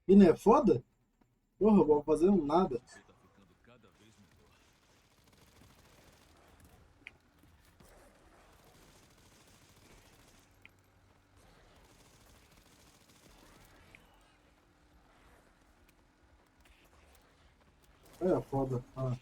E não é foda? Porra, eu vou fazer um nada. Você tá ficando cada vez melhor. É foda. Ah.